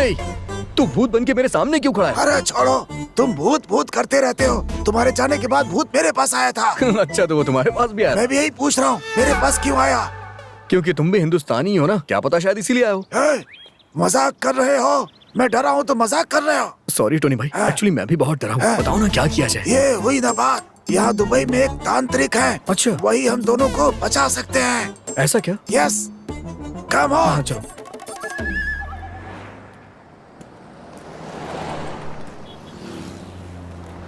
हे, तू भूत बन के मेरे सामने क्यों खड़ा है? अरे छोड़ो, तुम भूत भूत करते रहते हो। तुम्हारे जाने के बाद भूत मेरे पास आया था। अच्छा, तो वो तुम्हारे पास भी आया? मैं भी यही पूछ रहा हूँ, मेरे पास क्यों आया? क्योंकि तुम भी हिंदुस्तानी हो ना, क्या पता शायद इसीलिए आए हो। मजाक कर रहे हो? मैं डरा हूँ तो मजाक कर रहे हो? सॉरी टोनी भाई, एक्चुअली मैं भी बहुत डरा हूँ। बताओ ना क्या किया जाए। ये हुई ना बात। यहाँ दुबई में एक तांत्रिक है। अच्छा, वही हम दोनों को बचा सकते हैं। ऐसा क्या? Yes, come on. चलो।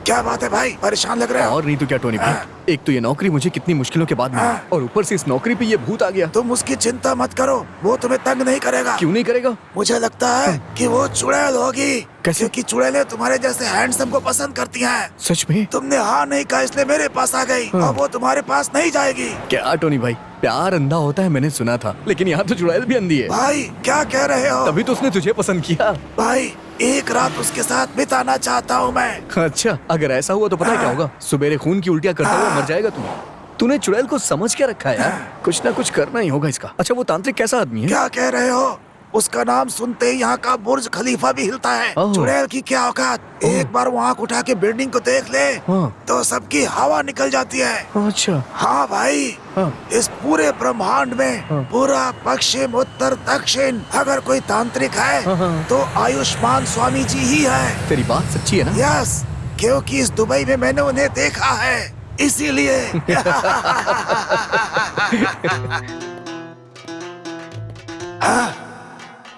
क्या बात है भाई, परेशान लग रहे हो? और नहीं तो क्या टोनी भाई, एक तो ये नौकरी मुझे कितनी मुश्किलों के बाद मिली और ऊपर से इस नौकरी पे ये भूत आ गया। तुम उसकी चिंता मत करो, वो तुम्हें तंग नहीं करेगा। क्यों नहीं करेगा? मुझे लगता है कि वो चुड़ैल होगी। कैसे? क्योंकि चुड़ैलें तुम्हारे जैसे हैंडसम को पसंद करती हैं। सच में? तुमने हाँ नहीं कहा इसलिए मेरे पास आ गई। और वो तुम्हारे पास नहीं जाएगी। क्या टोनी भाई, प्यार अंधा होता है मैंने सुना था, लेकिन यहाँ तो चुड़ैल भी अंधी है। भाई क्या कह रहे हो? तभी तो उसने तुझे पसंद किया। भाई एक रात उसके साथ बिताना चाहता हूँ मैं। अच्छा, अगर ऐसा हुआ तो पता है क्या होगा? सुबेरे खून की उल्टियाँ करता हुआ मर जाएगा तू। तूने चुड़ैल को समझ क्या रखा है यार? कुछ ना कुछ करना ही होगा इसका। अच्छा, वो तांत्रिक कैसा आदमी है? क्या कह रहे हो? उसका नाम सुनते ही यहाँ का बुर्ज खलीफा भी हिलता है। चुड़ैल की क्या औकात, एक बार वो आँख उठा के बिल्डिंग को देख ले तो सबकी हवा निकल जाती है। अच्छा। हाँ भाई, इस पूरे ब्रह्मांड में पूरा पश्चिम उत्तर दक्षिण अगर कोई तांत्रिक है तो आयुष्मान स्वामी जी ही है। तेरी बात सच्ची है ना? यस, क्योंकि इस दुबई में मैंने उन्हें देखा है, इसीलिए।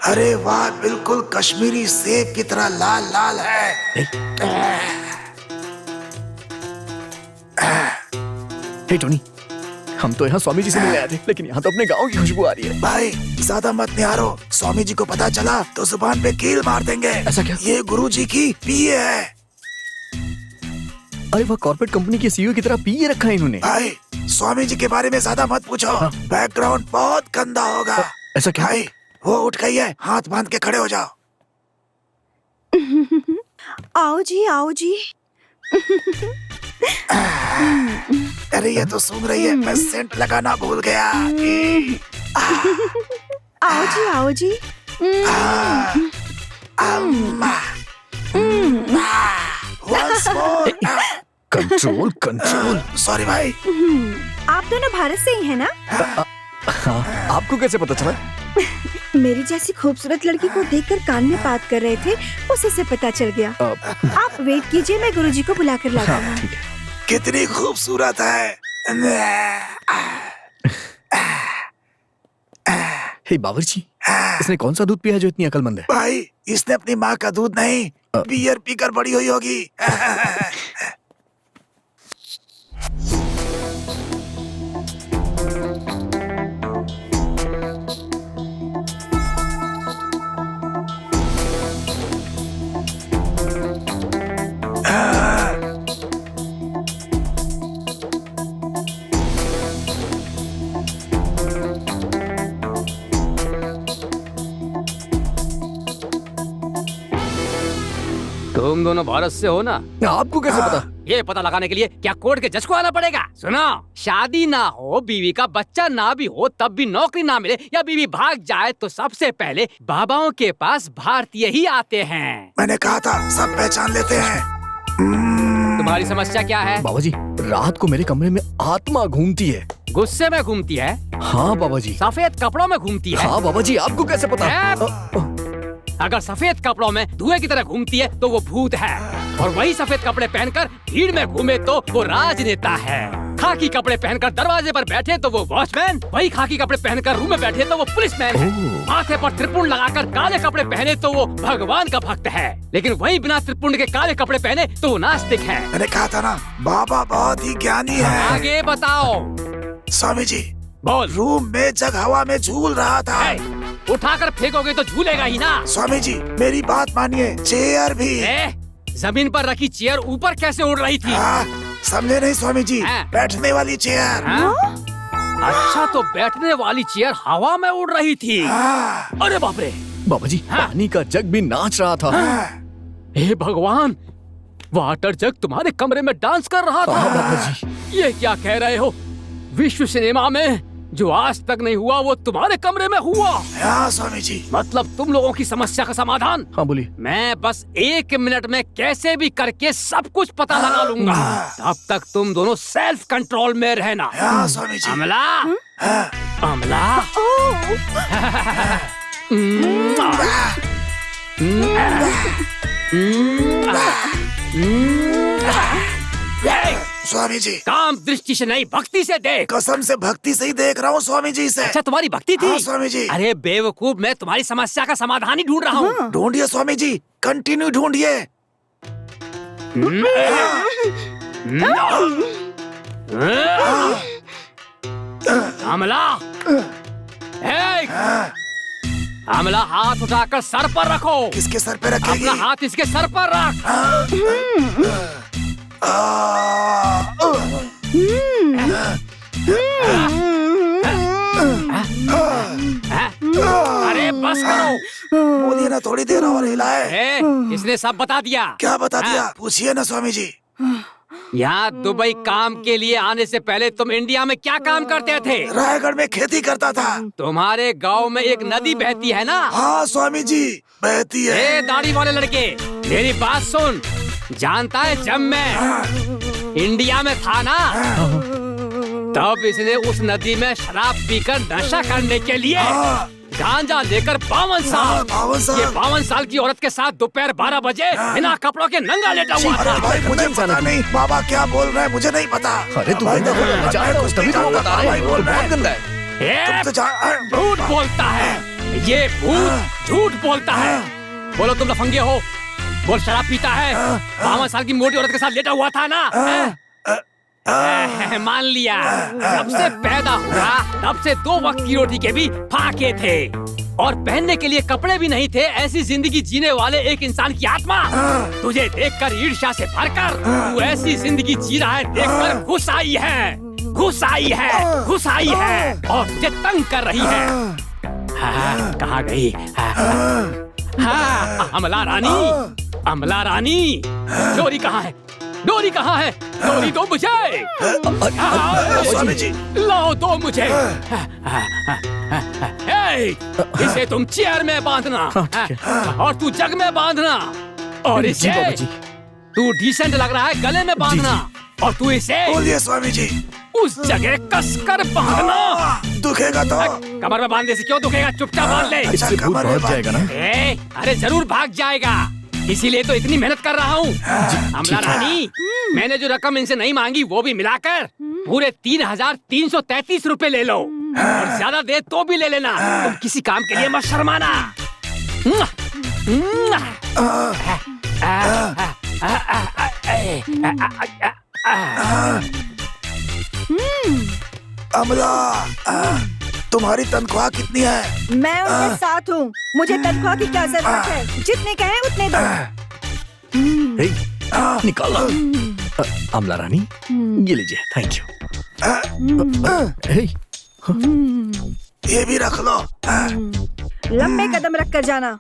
अरे वाह, बिल्कुल कश्मीरी सेब की तरह लाल लाल है। हे टोनी, हम तो यहाँ स्वामी जी से मिलने आए थे, लेकिन यहाँ तो अपने गांव की खुशबू आ रही है। भाई ज्यादा मत निहारो, स्वामी जी को पता चला तो जुबान पे कील मार देंगे। ऐसा क्या? ये गुरु जी की पीए है। अरे वह कॉर्पोरेट कंपनी के सीईओ की तरह पीए रखा है इन्होंने। भाई स्वामी जी के बारे में ज्यादा मत पूछो, बैकग्राउंड बहुत गंदा होगा। ऐसा क्या? भाई वो उठ गई है, हाथ बांध के खड़े हो जाओ। आओ जी, आओ जी। अरे ये तो सूंघ रही है, मैं सेंट लगाना भूल गया। आओ जी, आओ जी। Once more. Control control. Sorry भाई। आप दोनों भारत से ही है ना? हाँ, आपको कैसे पता चला? मेरी जैसी खूबसूरत लड़की को देखकर कान में बात कर रहे थे, उसी से पता चल गया। आप वेट कीजिए, मैं गुरुजी को बुला कर लाता हूँ। कितनी खूबसूरत है। हे बावर्ची, इसने कौन सा दूध पिया है जो इतनी अकलमंद है? भाई इसने अपनी माँ का दूध नहीं, बियर पीकर बड़ी हुई होगी। तुम दोनों भारत से हो ना? आपको कैसे पता? ये पता लगाने के लिए क्या कोर्ट के जज को आना पड़ेगा? सुनो, शादी ना हो, बीवी का बच्चा ना भी हो, तब भी नौकरी ना मिले या बीवी भाग जाए तो सबसे पहले बाबाओं के पास भारतीय ही आते हैं। मैंने कहा था सब पहचान लेते हैं। तुम्हारी समस्या क्या है? बाबा जी, रात को मेरे कमरे में आत्मा घूमती है। गुस्से में घूमती है? हाँ बाबा जी। सफेद कपड़ों में घूमती है? हाँ बाबा जी, आपको कैसे पता? अगर सफेद कपड़ों में धुएं की तरह घूमती है तो वो भूत है, और वही सफेद कपड़े पहनकर भीड़ में घूमे तो वो राजनेता है। खाकी कपड़े पहनकर दरवाजे पर बैठे तो वो वॉचमैन, वही खाकी कपड़े पहनकर रूम में बैठे तो वो पुलिसमैन है। माथे पर त्रिपुंड लगाकर काले कपड़े पहने तो वो भगवान का भक्त है, लेकिन वही बिना त्रिपुंड के काले कपड़े पहने तो वो नास्तिक है। मैंने कहा था ना, बाबा बहुत ही ज्ञानी है। आगे बताओ। स्वामी जी, बोल। रूम में जग हवा में झूल रहा था। उठाकर फेंकोगे तो झूलेगा ही ना। स्वामी जी मेरी बात मानिए, चेयर भी। जमीन पर रखी चेयर ऊपर कैसे उड़ रही थी? समझे नहीं स्वामी जी, बैठने वाली चेयर। अच्छा, तो बैठने वाली चेयर हवा में उड़ रही थी। अरे बाप रे। बाबा जी, पानी का जग भी नाच रहा था। हे भगवान, वाटर जग तुम्हारे कमरे में डांस कर रहा था। बाबा जी, ये क्या कह रहे हो? विश्व सिनेमा में जो आज तक नहीं हुआ वो तुम्हारे कमरे में हुआ। हाँ स्वामी जी। मतलब तुम लोगों की समस्या का समाधान? हाँ बोलिए। मैं बस 1 मिनट में कैसे भी करके सब कुछ पता लगा लूंगा। तब तक तुम दोनों सेल्फ कंट्रोल में रहना। हाँ स्वामी जी। अमला, अमला। स्वामी जी, काम दृष्टि से नहीं भक्ति से देख। कसम से भक्ति से ही देख रहा हूँ स्वामी जी से। अच्छा तुम्हारी भक्ति थी? हाँ स्वामी जी। अरे बेवकूफ, मैं तुम्हारी समस्या का समाधान ही ढूंढ रहा हूँ। ढूंढिए स्वामी जी, कंटिन्यू ढूंढिए। अमला, अमला हाथ उठाकर सर पर रखो। किसके सर पे रखेगी? अपना हाथ इसके सर पर रख। अरे बस करो। बोलिए ना, थोड़ी देर और हिलाए। इसने सब बता दिया। क्या बता दिया? पूछिए ना स्वामी जी। यहाँ दुबई काम के लिए आने से पहले तुम इंडिया में क्या काम करते थे? रायगढ़ में खेती करता था। तुम्हारे गांव में एक नदी बहती है ना? हाँ स्वामी जी, बहती है। दाढ़ी वाले लड़के, मेरी बात सुन। जानता है जब मैं इंडिया में था ना, तब इसने उस नदी में शराब पीकर नशा करने के लिए गांजा लेकर 52 साल, ये 52 साल की औरत के साथ दोपहर 12 बजे बिना कपड़ों के नंगा लेटा हुआ था। भाई मुझे पता नहीं, बाबा क्या बोल रहा है मुझे नहीं पता। अरे तू तभी तो वो बता रहे हैं, वो बहुत गंदा है। झूठ बोलता है ये भूत, झूठ बोलता है। बोलो तुम लफंगे हो, बोल शराब पीता है, 52 साल की मोटी औरत के साथ लेटा हुआ था ना? मान लिया। जब से पैदा हुआ तब से 2 वक्त की रोटी के भी फाके थे और पहनने के लिए कपड़े भी नहीं थे। ऐसी जिंदगी जीने वाले एक इंसान की आत्मा तुझे देखकर ईर्ष्या से भरकर तू ऐसी जिंदगी जी रहा है देखकर घुस आई है, घुस आई है, घुस आई है और तुझे तंग कर रही है। कहाँ गई? अमला रानी, अमला रानी, डोरी कहाँ है? डोरी कहाँ है? डोरी दो मुझे। स्वामी जी, लाओ दो मुझे। इसे तुम चेयर में बांधना और तू जग में बांधना और इसे तू डिसेंट लग रहा है गले में बांधना और तू इसे बोलिए स्वामी जी उस जगह कसकर बांधना। दुखेगा तो? कमर में बांधने से क्यों दुखेगा? चुपचाप बांध ले। इससे भूत भाग जाएगा ना? अरे जरूर भाग जाएगा, इसीलिए तो इतनी मेहनत कर रहा हूँ। अमला रानी, मैंने जो रकम इनसे नहीं मांगी वो भी मिलाकर पूरे 3,333 रुपए ले लो और ज्यादा दे तो भी ले लेना। तुम किसी काम के लिए मत शर्माना। अमला, तुम्हारी तनख्वाह कितनी है? मैं उनके साथ हूँ, मुझे तनख्वाह की क्या जरूरत है? जितने कहे उतने दो। निकालो। अमला रानी, ये लीजिए, थैंक यू। ये भी रख लो। लंबे कदम रख कर जाना।